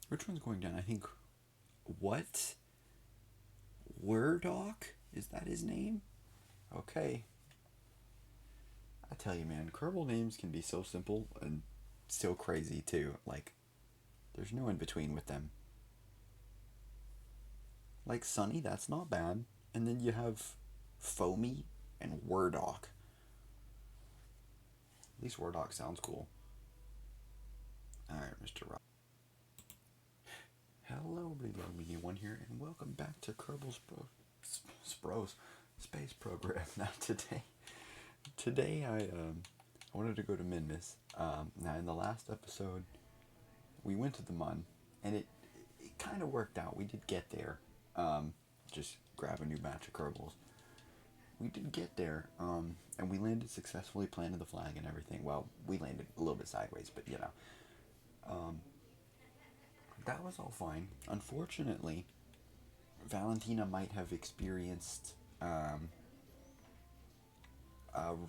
Which one's going down? I think. What? Wurdock? Is that his name? Okay. I tell you, man, Kerbal names can be so simple and so crazy, too. Like, there's no in between with them. Like Sunny, that's not bad. And then you have Foamy and Wurdock. At least Wurdock sounds cool. Alright, Mr. Rock. Hello, Reload Media 1 here, and welcome back to Kerbal's Spros Space Program. Now, today I wanted to go to Minmus. Now, in the last episode, we went to the Mun, and it kind of worked out. We did get there. Just grab a new batch of Kerbals. We did get there, and we landed successfully, planted the flag and everything. Well, we landed a little bit sideways, but you know. That was all fine. Unfortunately, Valentina might have experienced a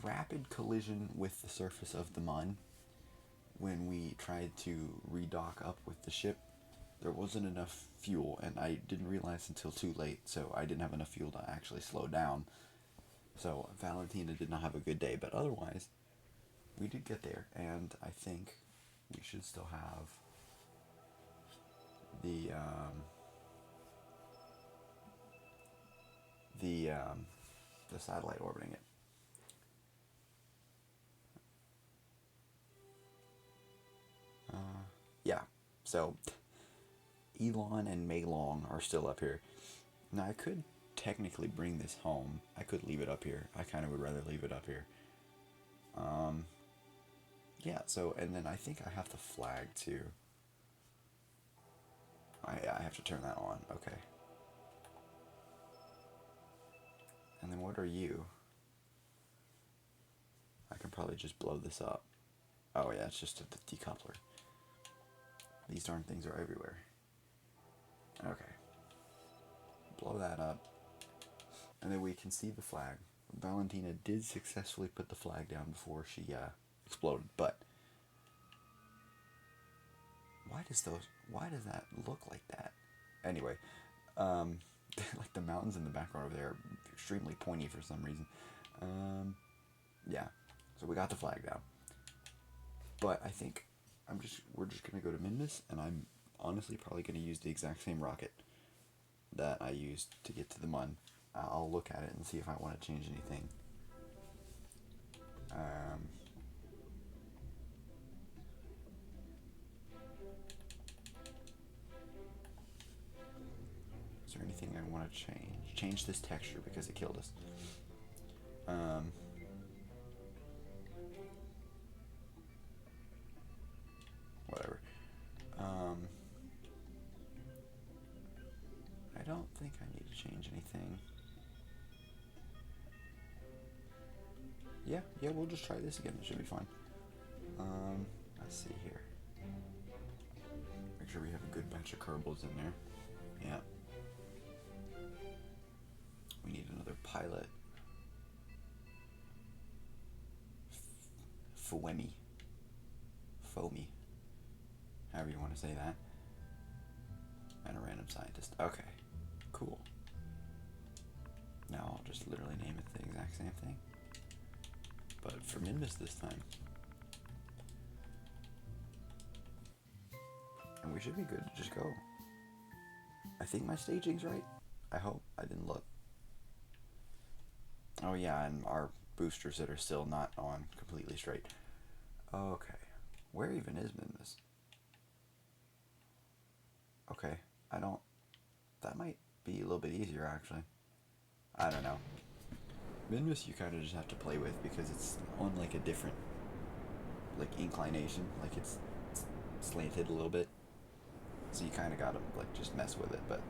rapid collision with the surface of the Mun when we tried to redock up with the ship. There wasn't enough fuel, and I didn't realize until too late, so I didn't have enough fuel to actually slow down. So Valentina did not have a good day, but otherwise, we did get there, and I think we should still have the the satellite orbiting it. Yeah, so Elon and Meilong are still up here. Now I could technically bring this home. I could leave it up here. I kind of would rather leave it up here. Yeah, so, and then I think I have the flag too. I have to turn that on. Okay. And then what are you? I can probably just blow this up. Oh yeah, it's just a decoupler. These darn things are everywhere. Okay. Blow that up. And then we can see the flag. Valentina did successfully put the flag down before she exploded, but why does that look like that? Anyway, like the mountains in the background over there are extremely pointy for some reason. Yeah, so we got the flag down, but I think we're just gonna go to Minmus, and I'm honestly probably gonna use the exact same rocket that I used to get to the Mun. I'll look at it and see if I want to change anything. Is there anything I want to change? Change this texture because it killed us. Whatever. I don't think I need to change anything. Yeah, we'll just try this again. It should be fine. Let's see here. Make sure we have a good batch of Kerbals in there. Yeah. We need another pilot. Foamy. However you want to say that. And a random scientist. Okay. Cool. Now I'll just literally name it the exact same thing. But for Minmus this time. And we should be good to just go. I think my staging's right. I hope. I didn't look. Oh yeah, and our boosters that are still not on completely straight. Okay. Where even is Minmus? Okay. That might be a little bit easier actually. I don't know. Minmus you kind of just have to play with because it's on like a different like inclination. Like it's slanted a little bit. So you kind of gotta like just mess with it, but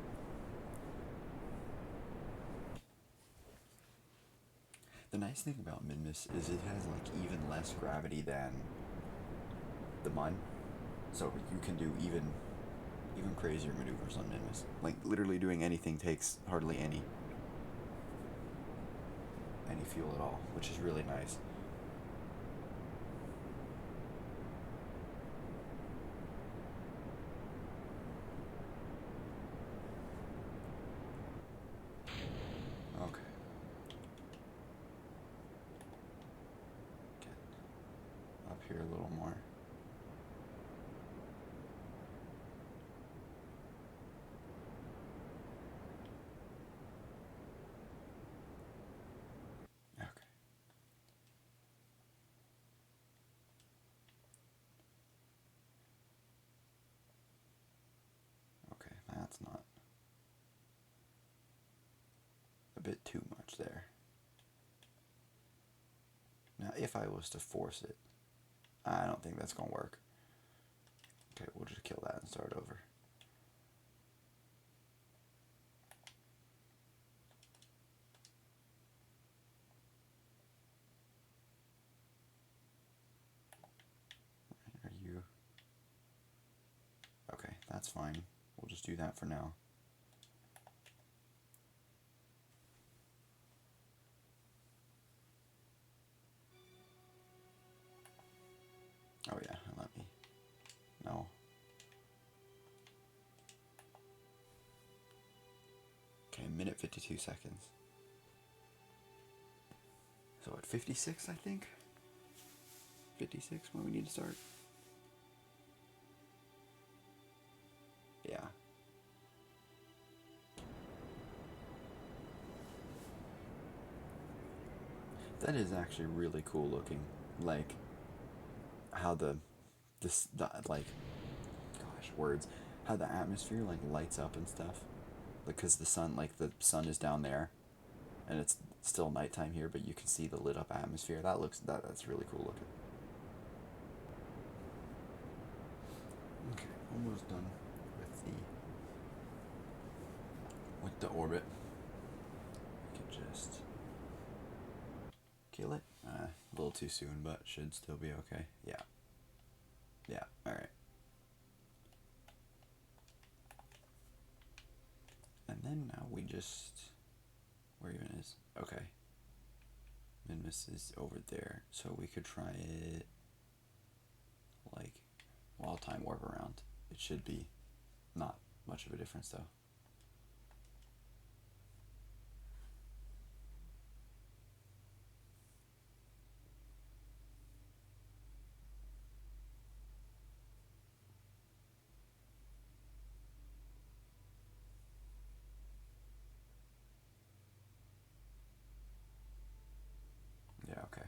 the nice thing about Minmus is it has like even less gravity than the Mun, so you can do even crazier maneuvers on Minmus. Like literally doing anything takes hardly any fuel at all, which is really nice. that's not a bit too much there. Now, if I was to force it, I don't think that's going to work. Okay, we'll just kill that and start over. Are you... Okay, that's fine. We'll just do that for now. Oh yeah, let me... No. Okay, minute 52 seconds. So at 56, I think? 56 when we need to start? Yeah. That is actually really cool looking. Like, how like, gosh, words. How the atmosphere, like, lights up and stuff. Because the sun is down there. And it's still nighttime here, but you can see the lit up atmosphere. That's really cool looking. Okay, almost done with the orbit. We can just kill it. A little too soon, but should still be okay. Yeah. Yeah, alright. And then now we just... Where even is... Okay. Minmus is over there, so we could try it like while time warp around. It should be not much of a difference though. Yeah, okay.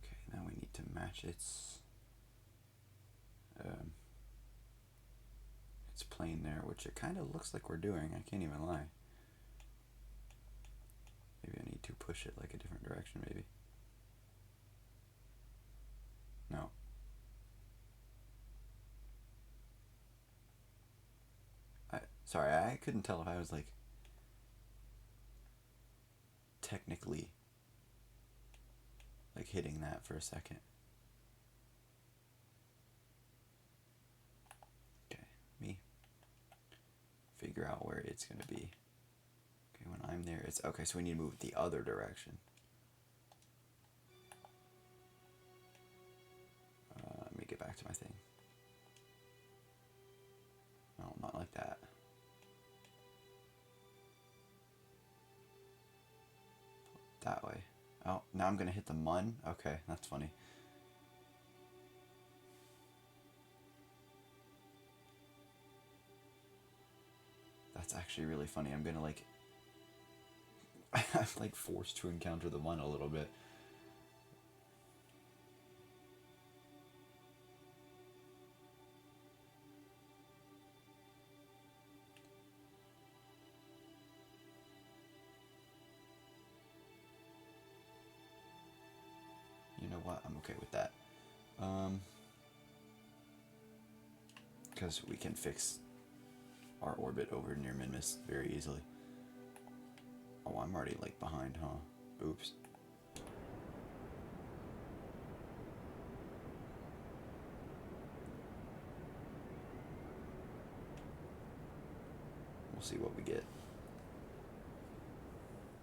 Okay, now we need to match its plane there, which it kind of looks like we're doing. I can't even lie. Maybe I need to push it like a different direction, maybe. No. Sorry, I couldn't tell if I was like technically like hitting that for a second. Okay, me figure out where it's gonna be. Okay, when I'm there, it's okay. So we need to move the other direction. Let me get back to my thing. No, not like that. That way. Oh, now I'm gonna hit the mun? Okay, that's funny. That's actually really funny. I'm gonna like... I'm like forced to encounter the mun a little bit. You know what? I'm okay with that. Because we can fix our orbit over near Minmus very easily. Oh, I'm already like behind, huh? Oops. We'll see what we get.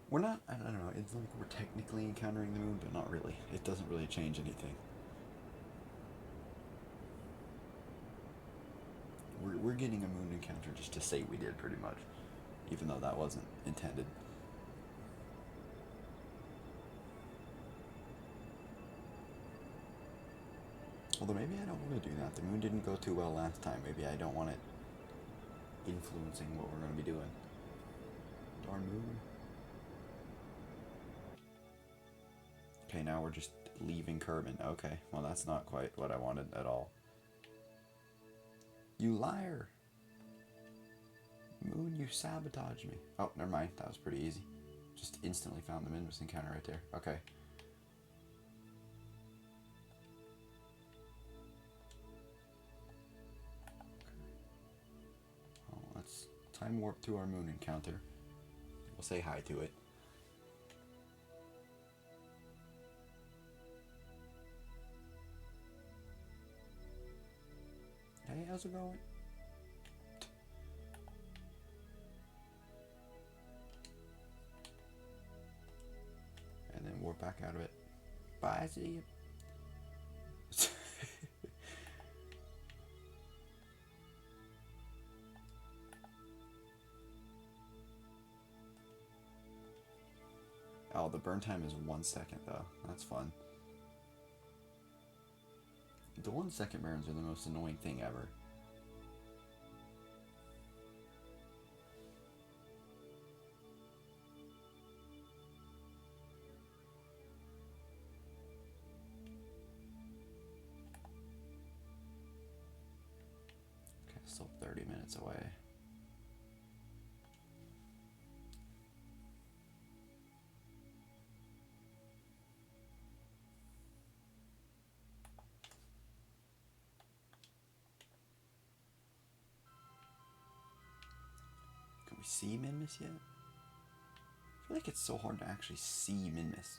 We're not, I don't know, it's like we're technically encountering the moon, but not really. It doesn't really change anything. We're getting a moon encounter just to say we did, pretty much. Even though that wasn't intended. Although maybe I don't want to do that. The moon didn't go too well last time. Maybe I don't want it influencing what we're going to be doing. Darn moon. Okay, now we're just leaving Kerbal. Okay, well that's not quite what I wanted at all. You liar! Moon, you sabotaged me. Oh, never mind. That was pretty easy. Just instantly found the Minmus encounter right there. Okay. Oh, let's time warp to our moon encounter. We'll say hi to it. Hey, how's it going? And then warp back out of it. Bye, see you. Oh, the burn time is 1 second though. That's fun. The 1 second burns are the most annoying thing ever. Okay, still 30 minutes away. Can we see Minmus yet? I feel like it's so hard to actually see Minmus.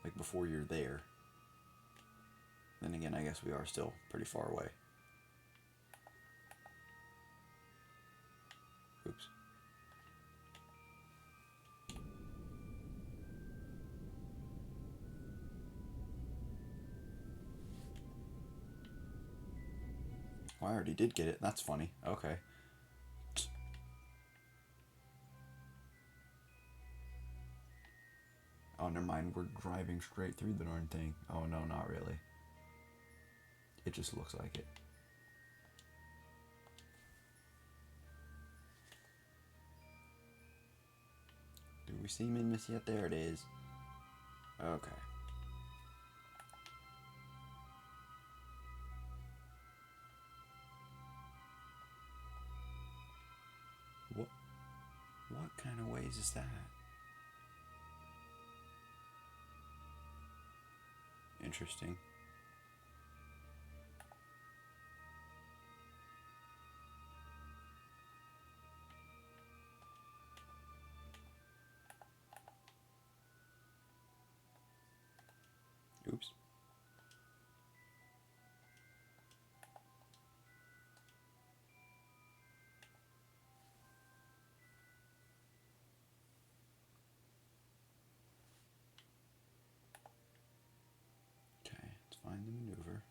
Like before you're there. Then again, I guess we are still pretty far away. Oops. Oh, I already did get it. That's funny. Okay. Oh, never mind. We're driving straight through the darn thing. Oh, no, not really. It just looks like it. Do we see Minmus yet? There it is. Okay. What kind of ways is that? Interesting. Oops. Okay, let's find the maneuver.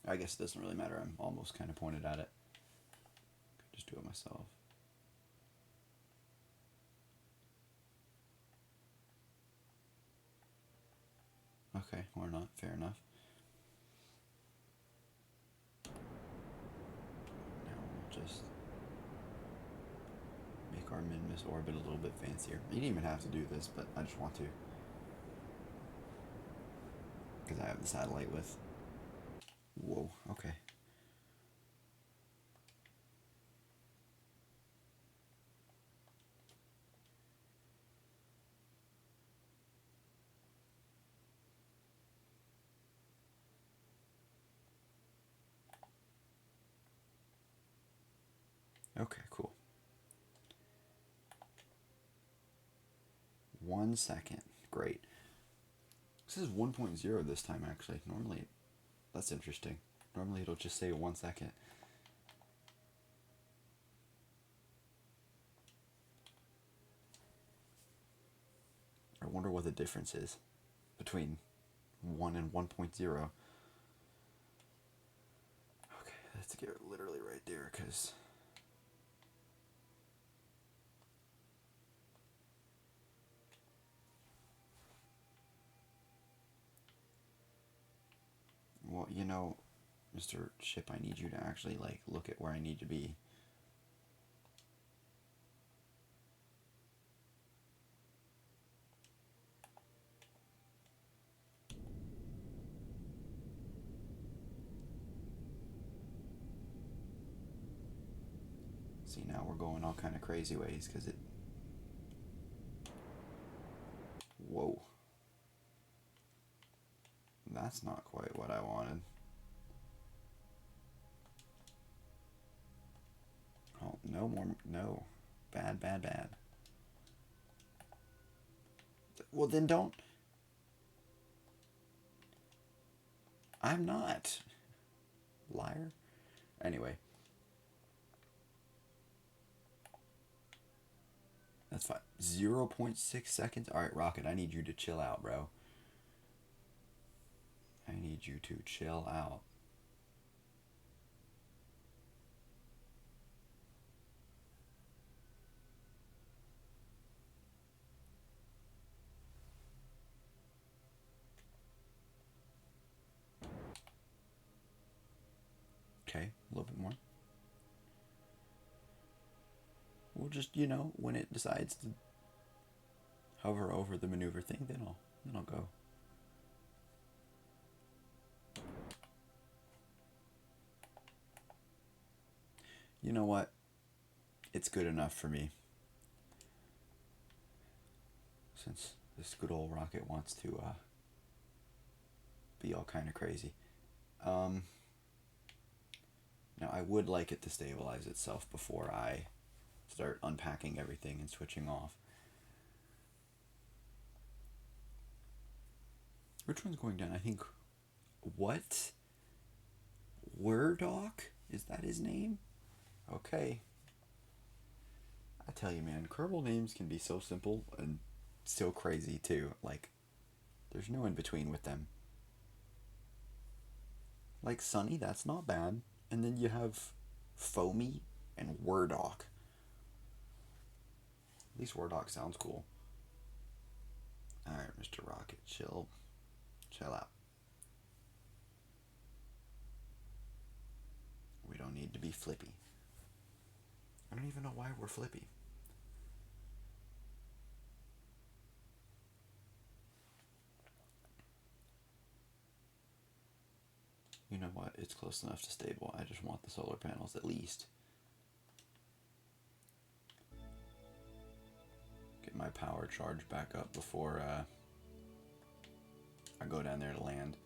I guess it doesn't really matter. I'm almost kind of pointed at it. Could just do it myself. Okay, or not. Fair enough. Now we'll just make our Minmus orbit a little bit fancier. You didn't even have to do this, but I just want to. Because I have the satellite with. Whoa, okay. Okay, cool. 1 second. Great. This is 1.0 this time, actually. Normally, that's interesting. Normally it'll just say 1 second. I wonder what the difference is between 1 and 1.0. Okay, let's get literally right there, because... Well, you know, Mr. Ship, I need you to actually, like, look at where I need to be. See, now we're going all kind of crazy ways, because it... Whoa. That's not quite what I wanted. Oh, no more... No. Bad, bad, bad. Well, then don't... I'm not. Liar. Anyway. That's fine. 0.6 seconds? Alright, Rocket, I need you to chill out, bro. I need you to chill out. Okay, a little bit more. We'll just, you know, when it decides to hover over the maneuver thing, then I'll go. You know what? It's good enough for me. Since this good old rocket wants to be all kind of crazy. Now I would like it to stabilize itself before I start unpacking everything and switching off. Which one's going down? I think... What? Wurdock? Is that his name? Okay. I tell you, man, Kerbal names can be so simple and so crazy, too. Like, there's no in-between with them. Like Sunny, that's not bad. And then you have Foamy and Wurdock. At least Wurdock sounds cool. Alright, Mr. Rocket, chill out. We don't need to be flippy. I don't even know why we're flippy. You know what? It's close enough to stable. I just want the solar panels at least. Get my power charge back up before I go down there to land.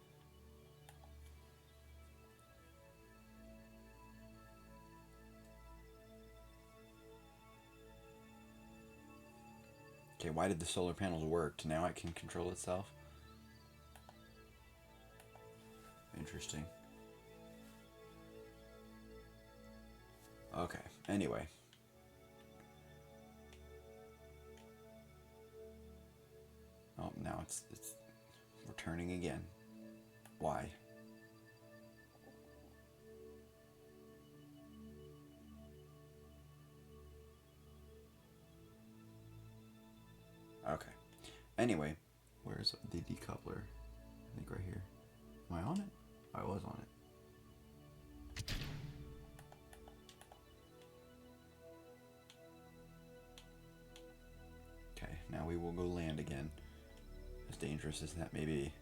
Okay, why did the solar panels work? Now it can control itself? Interesting. Okay, anyway. Oh, now it's returning again. Why? Okay. Anyway, where's the decoupler? I think right here. Am I on it? I was on it. Okay, now we will go land again. As dangerous as that may be.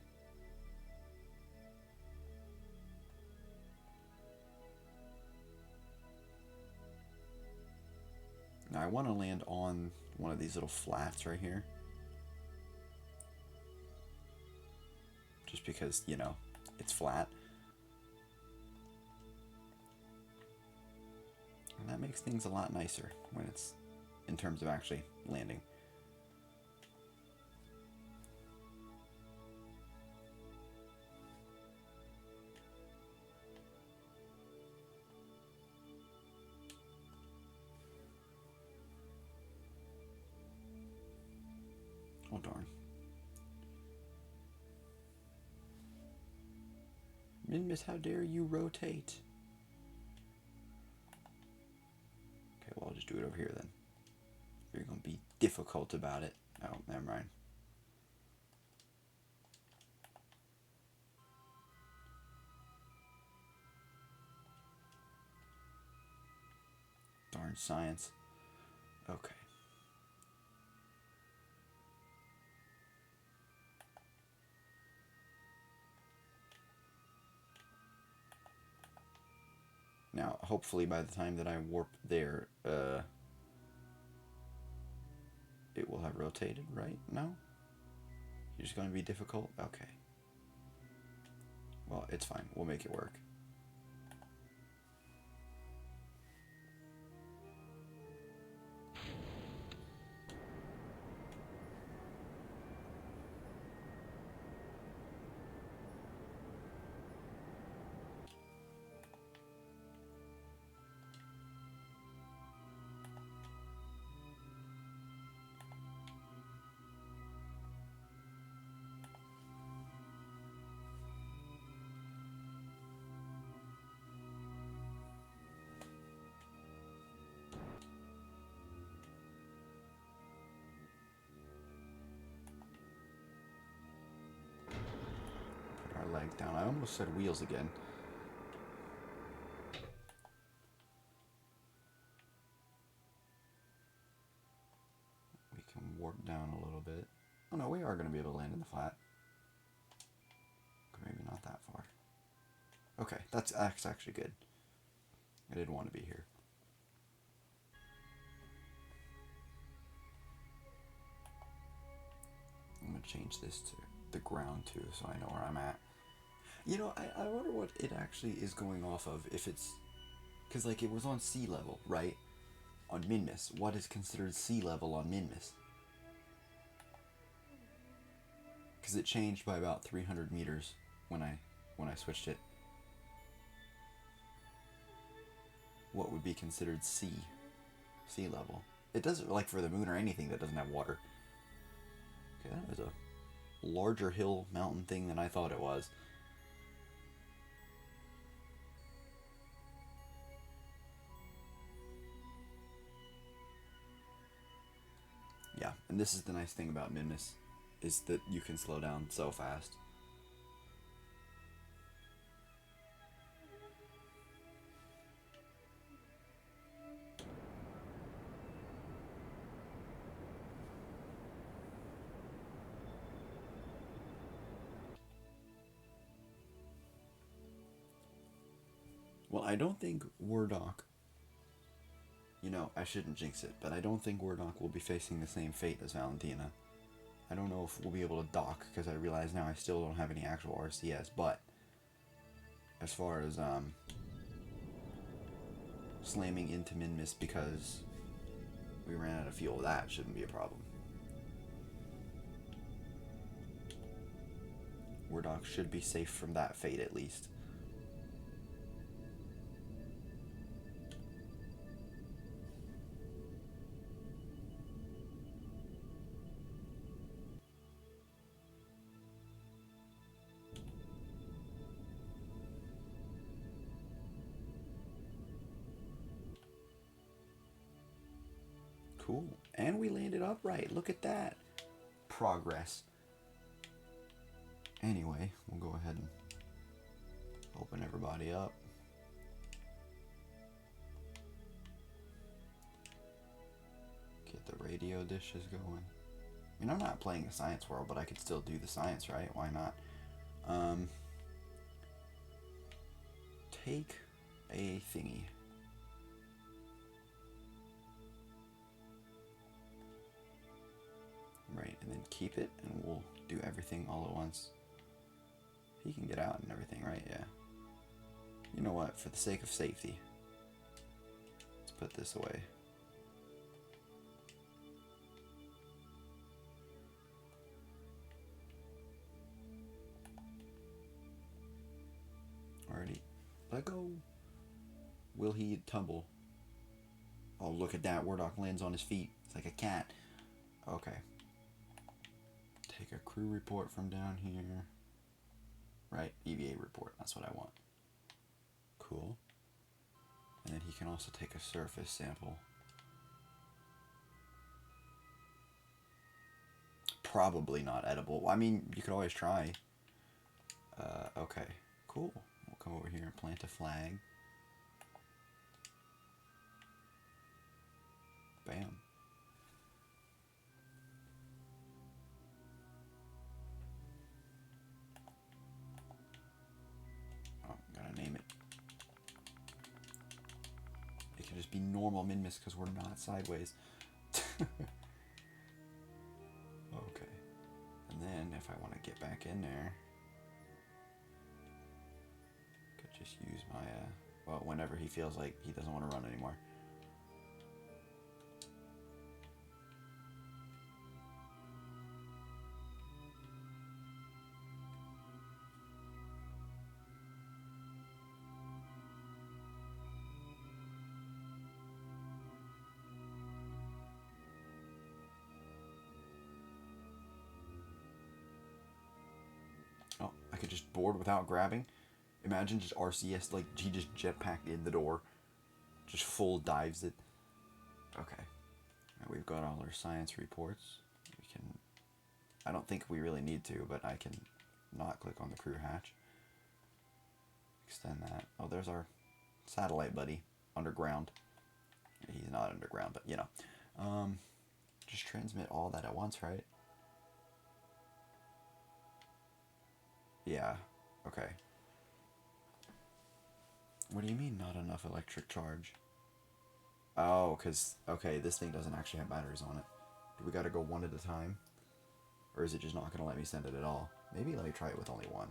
Now I want to land on one of these little flats right here. Just because, you know, it's flat. And that makes things a lot nicer when it's in terms of actually landing. Oh darn. Minmus, how dare you rotate? Okay, well I'll just do it over here then. If you're gonna be difficult about it. Oh, never mind. learn science. Okay. Now, hopefully by the time that I warp there, it will have rotated, right? No? You're just going to be difficult? Okay. Well, it's fine. We'll make it work. Leg down. I almost said wheels again. We can warp down a little bit. Oh no, we are going to be able to land in the flat. Maybe not that far. Okay, that's actually good. I did want to be here. I'm going to change this to the ground too, so I know where I'm at. You know, I wonder what it actually is going off of, if it's... Because, like, it was on sea level, right? On Minmus. What is considered sea level on Minmus? Because it changed by about 300 meters when I switched it. What would be considered sea level? It doesn't, like, for the moon or anything that doesn't have water. Okay, that was a larger hill mountain thing than I thought it was. Yeah, and this is the nice thing about Minmus, is that you can slow down so fast. Well, I don't think Wardok, you know, I shouldn't jinx it, but I don't think Wardok will be facing the same fate as Valentina. I don't know if we'll be able to dock, because I realize now I still don't have any actual RCS, but as far as slamming into Minmus because we ran out of fuel, that shouldn't be a problem. Wardok should be safe from that fate at least. Cool. And we landed upright. Look at that. Progress. Anyway, we'll go ahead and open everybody up. Get the radio dishes going. I mean, I'm not playing a science world, but I could still do the science, right? Why not? Take a thingy. Right, and then keep it, and we'll do everything all at once. He can get out and everything, right? Yeah. You know what? For the sake of safety, let's put this away. Alrighty. Let go. Will he tumble? Oh, look at that. Wardok lands on his feet. It's like a cat. Okay. Take a crew report from down here. Right, EVA report. That's what I want. Cool. And then he can also take a surface sample. Probably not edible. I mean, you could always try. Okay, cool. We'll come over here and plant a flag. Bam. Oh, gotta name it. It could just be normal Minmus because we're not sideways. Okay. And then if I want to get back in there, I could just use my, well, whenever he feels like he doesn't want to run anymore. Oh, I could just board without grabbing. Imagine just RCS, like, he just jetpacked in the door. Just full dives it. Okay. Now we've got all our science reports. We can... I don't think we really need to, but I can not click on the crew hatch. Extend that. Oh, there's our satellite buddy. Underground. He's not underground, but, you know. Just transmit all that at once, right? Yeah. Okay. What do you mean not enough electric charge? Oh, because, okay, this thing doesn't actually have batteries on it. Do we gotta go one at a time? Or is it just not gonna let me send it at all? Maybe let me try it with only one.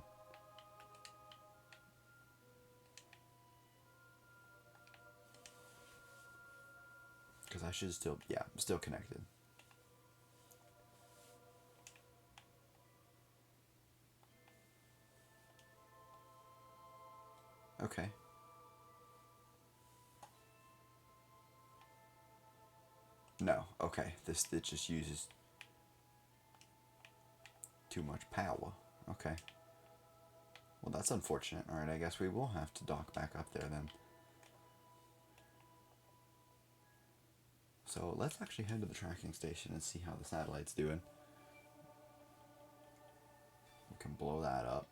Because I should still, yeah, I'm still connected. Okay. No, okay. It just uses too much power. Okay. Well, that's unfortunate. Alright, I guess we will have to dock back up there then. So let's actually head to the tracking station and see how the satellite's doing. We can blow that up.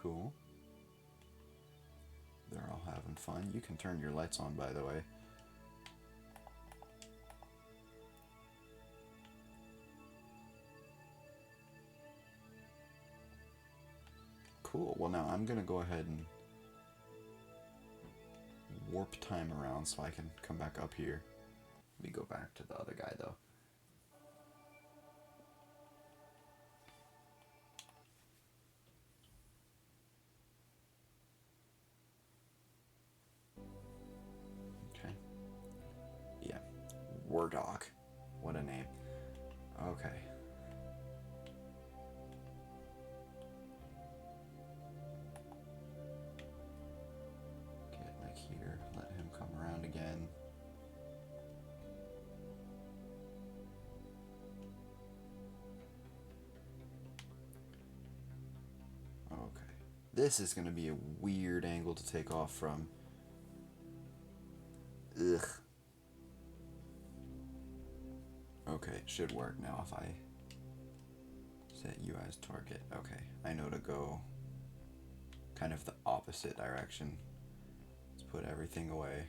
Cool. They're all having fun. You can turn your lights on, by the way. Cool. Well, now I'm going to go ahead and warp time around so I can come back up here. Let me go back to the other guy, though. Okay. Yeah. Wardock. What a name. Okay. Get like here. Let him come around again. Okay. This is going to be a weird angle to take off from. Ugh. Okay, it should work now if I set you as target. Okay, I know to go kind of the opposite direction. Let's put everything away.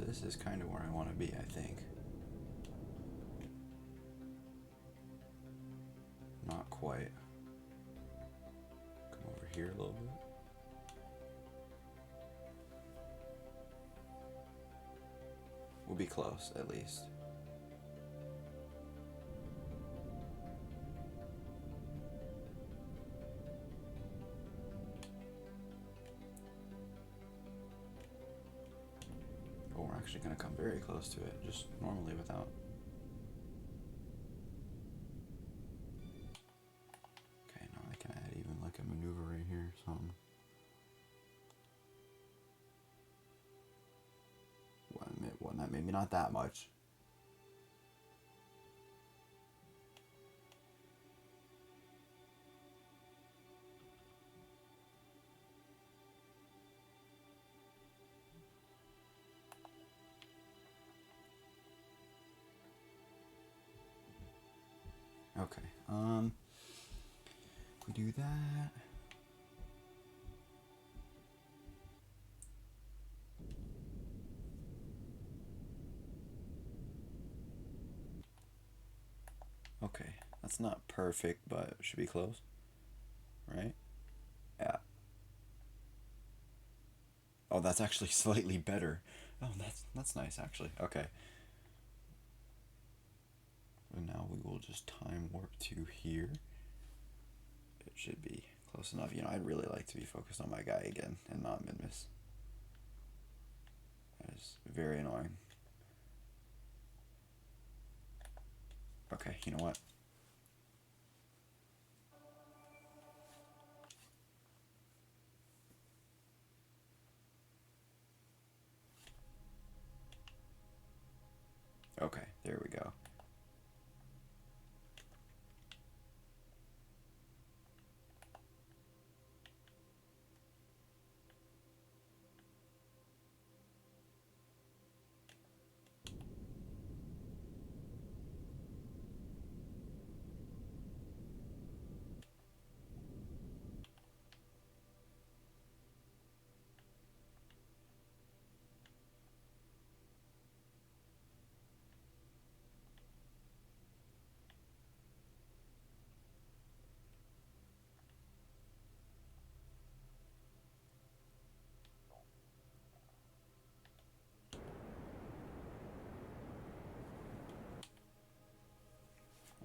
This is kind of where I want to be, I think. Not quite. Come over here a little bit. We'll be close, at least. very close to it, just normally without. Okay, now I can add even like a maneuver right here, something. Well, not, maybe not that much. Okay, we do that. Okay, that's not perfect, but it should be close, right? Yeah. Oh, that's actually slightly better. Oh, that's nice actually. Okay. And now we will just time warp to here. It should be close enough. You know, I'd really like to be focused on my guy again and not Minmus. That is very annoying. Okay, you know what? Okay, there we go.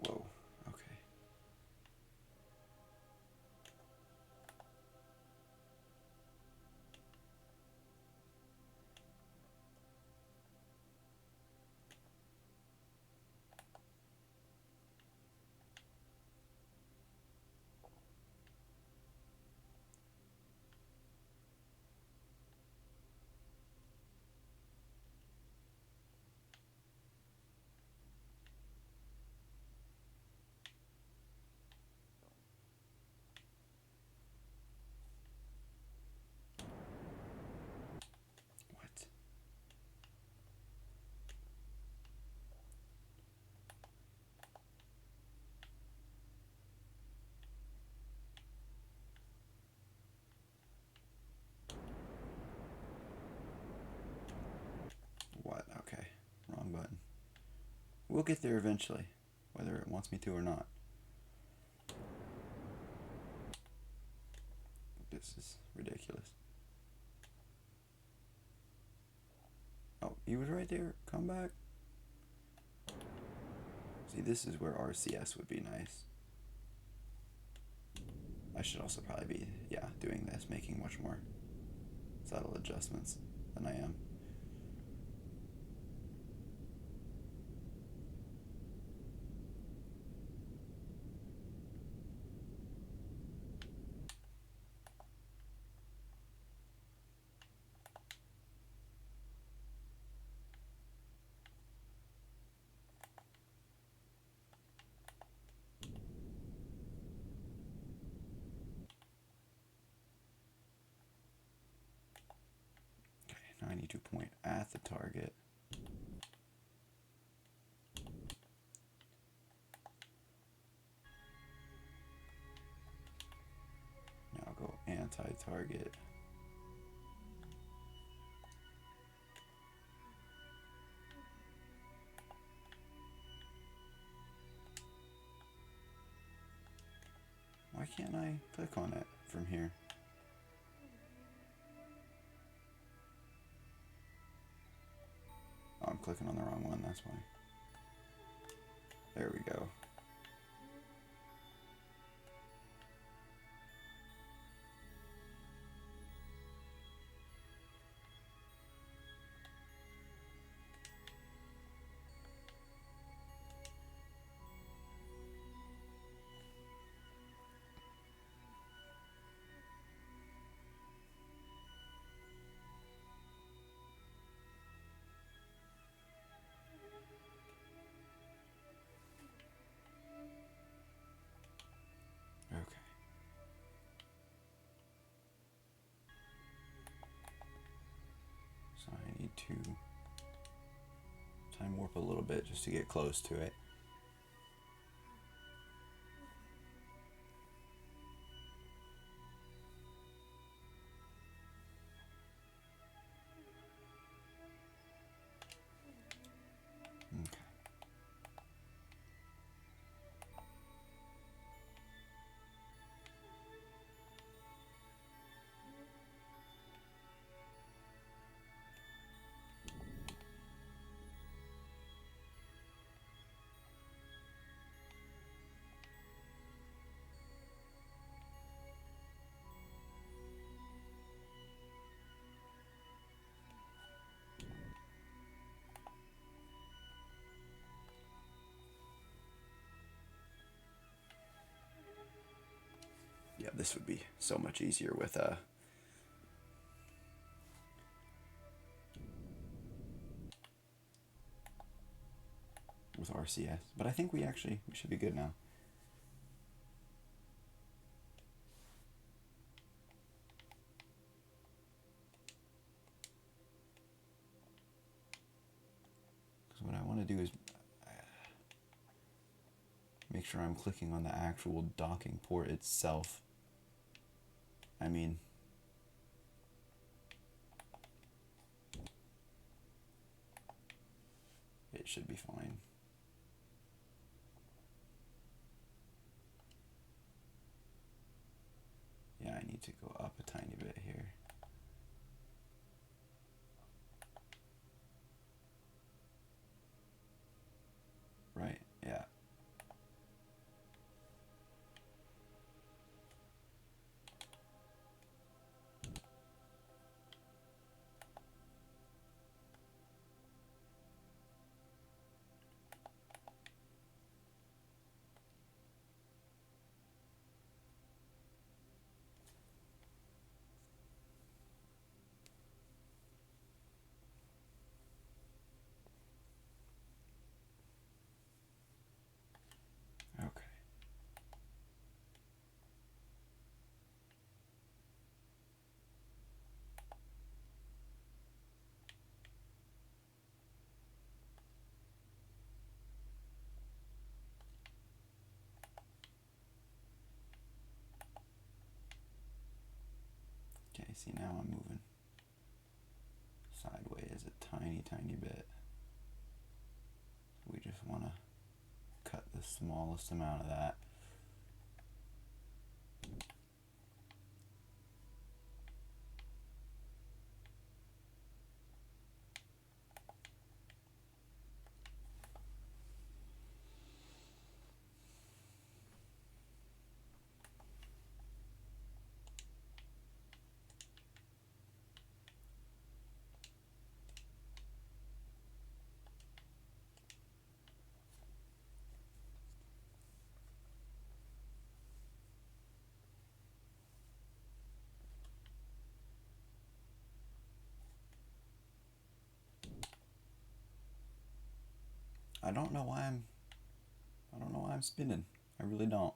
Whoa, okay. What? What? Okay. Wrong button. We'll get there eventually, whether it wants me to or not. This is ridiculous. Oh, he was right there. Come back. See, this is where RCS would be nice. I should also probably be, yeah, doing this, making much more subtle adjustments than I am. Okay, now I need to point at the target. Now go anti-target. Why can't I click on it from here? Oh, I'm clicking on the wrong one, that's why. There we go. need to time warp a little bit just to get close to it. Okay. Yeah, this would be so much easier with RCS, but I think we should be good now. Because what I want to do is make sure I'm clicking on the actual docking port itself. I mean, it should be fine. Yeah, I need to go up a tiny bit here. Right, yeah. Okay. Okay, see, now I'm moving sideways a tiny bit. We just want to cut the smallest amount of that. I don't know why I'm spinning. I really don't.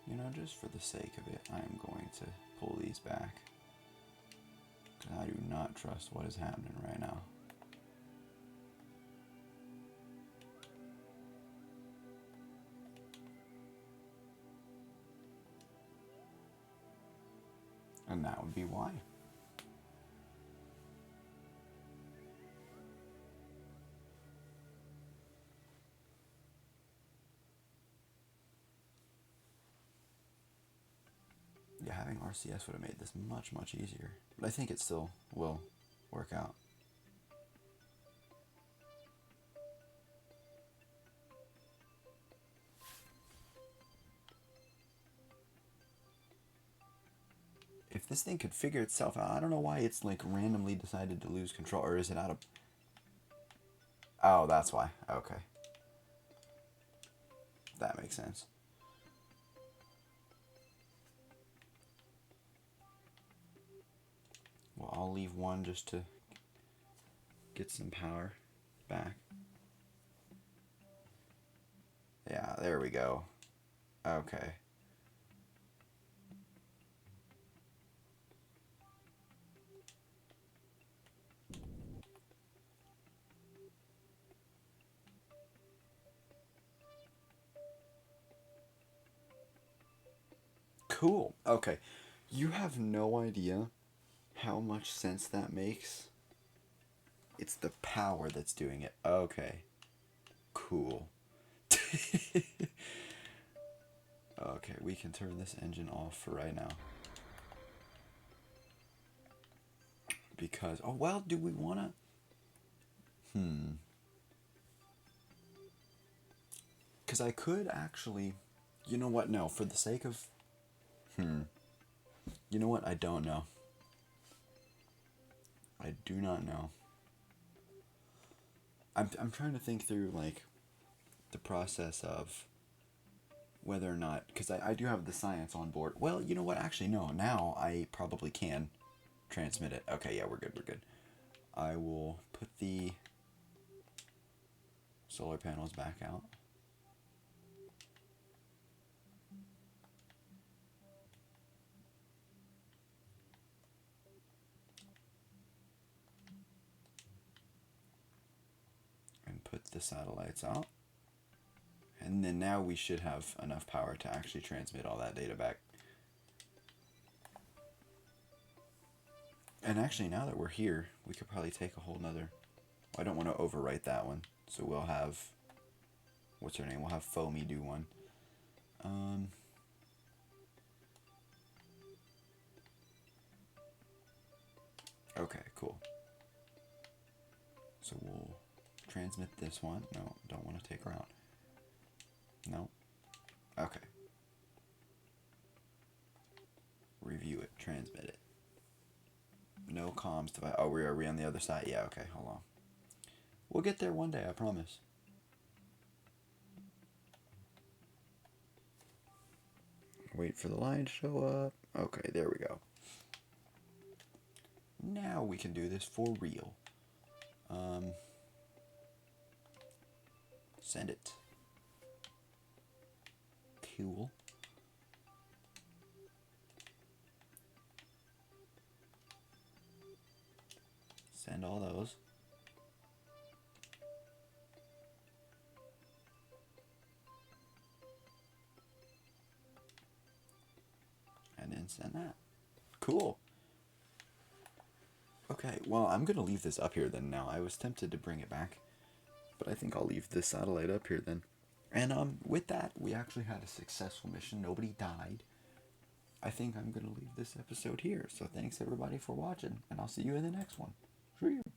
You know, just for the sake of it, I am going to pull these back. Because I do not trust what is happening right now. And that would be why. RCS would have made this much, much easier. But I think it still will work out. If this thing could figure itself out, I don't know why it's like randomly decided to lose control, or is it out of... Oh, that's why. Okay. That makes sense. Well, I'll leave one just to get some power back. Yeah, there we go. Okay. Cool. Okay. You have no idea how much sense that makes. It's the power that's doing it. Okay. Cool. Okay, we can turn this engine off for right now. Because, oh well, do we want to... Because I could actually... You know what? No, for the sake of... You know what? I don't know. I do not know. I'm trying to think through, like, the process of whether or not... Because I do have the science on board. Well, you know what? Actually, no. Now I probably can transmit it. Okay, yeah, we're good, we're good. I will put the solar panels back out. And put the satellites out. And then now we should have enough power to actually transmit all that data back. And actually, now that we're here, we could probably take a whole nother... I don't want to overwrite that one. So we'll have... What's her name? We'll have Foamy do one. Okay, cool. So we'll transmit this one. No, don't want to take her out. No. Okay. Review it. Transmit it. No comms device. Oh, are we on the other side? Yeah, okay, hold on. We'll get there one day, I promise. Wait for the line to show up. Okay, there we go. Now we can do this for real. Send it. Cool. Send all those. And then send that. Cool. Okay, well, I'm going to leave this up here then now. I was tempted to bring it back, but I think I'll leave this satellite up here then. And with that, we actually had a successful mission. Nobody died. I think I'm going to leave this episode here. So thanks everybody for watching, and I'll see you in the next one. See you.